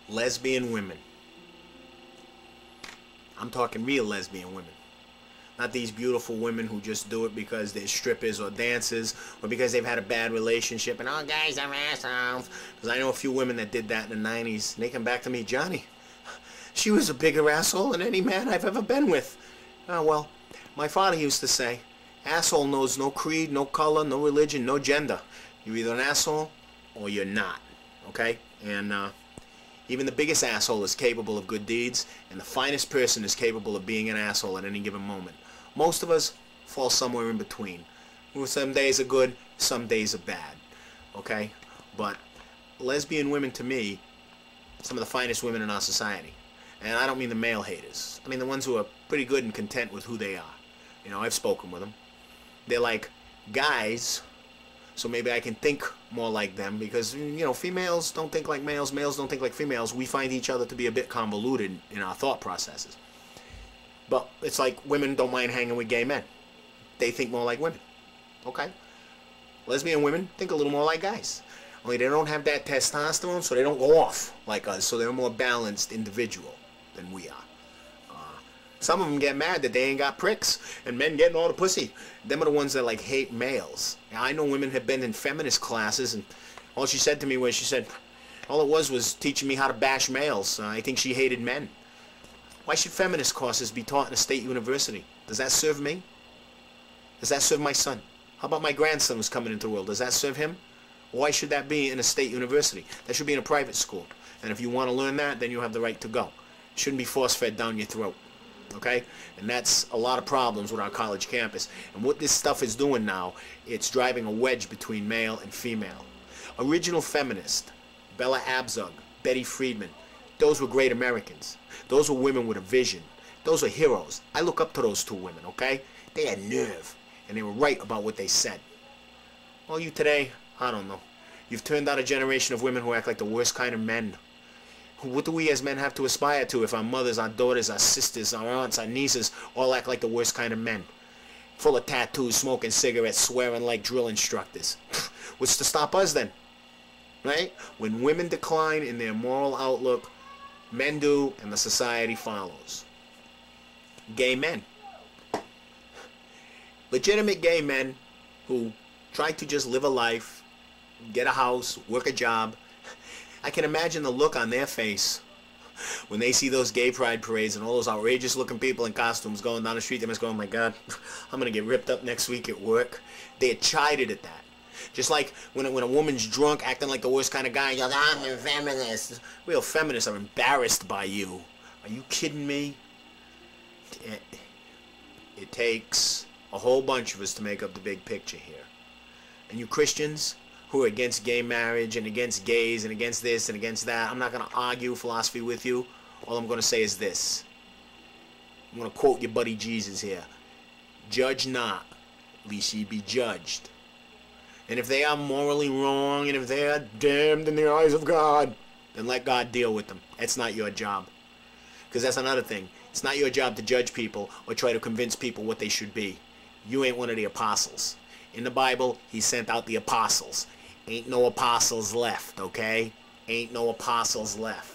lesbian women. I'm talking real lesbian women. Not these beautiful women who just do it because they're strippers or dancers or because they've had a bad relationship and, oh, guys are assholes. Because I know a few women that did that in the 90s. And they come back to me, Johnny, she was a bigger asshole than any man I've ever been with. Oh, well, my father used to say, asshole knows no creed, no color, no religion, no gender. You're either an asshole or you're not. Okay? And even the biggest asshole is capable of good deeds, and the finest person is capable of being an asshole at any given moment. Most of us fall somewhere in between. Some days are good, some days are bad. Okay? But lesbian women, to me, some of the finest women in our society. And I don't mean the male haters. I mean the ones who are pretty good and content with who they are. You know, I've spoken with them. They're like guys, so maybe I can think more like them because, you know, females don't think like males, males don't think like females. We find each other to be a bit convoluted in our thought processes. But it's like women don't mind hanging with gay men. They think more like women. Okay? Lesbian women think a little more like guys. Only they don't have that testosterone, so they don't go off like us. So they're a more balanced individual than we are. Some of them get mad that they ain't got pricks and men getting all the pussy. Them are the ones that like hate males. Now, I know women have been in feminist classes, and all she said to me was, she said, all it was teaching me how to bash males. I think she hated men. Why should feminist courses be taught in a state university? Does that serve me? Does that serve my son? How about my grandson who's coming into the world? Does that serve him? Why should that be in a state university? That should be in a private school. And if you want to learn that, then you have the right to go. It shouldn't be force-fed down your throat. Okay? And that's a lot of problems with our college campus. And what this stuff is doing now, it's driving a wedge between male and female. Original feminist, Bella Abzug, Betty Friedman, those were great Americans. Those were women with a vision. Those are heroes. I look up to those two women, okay? They had nerve, and they were right about what they said. Well, you today, I don't know. You've turned out a generation of women who act like the worst kind of men. What do we as men have to aspire to if our mothers, our daughters, our sisters, our aunts, our nieces all act like the worst kind of men? Full of tattoos, smoking cigarettes, swearing like drill instructors. What's to stop us then? Right? When women decline in their moral outlook, men do, and the society follows. Gay men. Legitimate gay men who try to just live a life, get a house, work a job. I can imagine the look on their face when they see those gay pride parades and all those outrageous looking people in costumes going down the street. They must go, oh my God, I'm going to get ripped up next week at work. They're chided at that. Just like when a woman's drunk acting like the worst kind of guy, you're like, I'm a feminist. Real feminists are embarrassed by you. Are you kidding me? It takes a whole bunch of us to make up the big picture here. And you Christians who are against gay marriage and against gays and against this and against that, I'm not going to argue philosophy with you. All I'm going to say is this. I'm going to quote your buddy Jesus here. Judge not, lest ye be judged. And if they are morally wrong and if they are damned in the eyes of God, then let God deal with them. It's not your job. Because that's another thing. It's not your job to judge people or try to convince people what they should be. You ain't one of the apostles. In the Bible, he sent out the apostles. Ain't no apostles left, okay? Ain't no apostles left.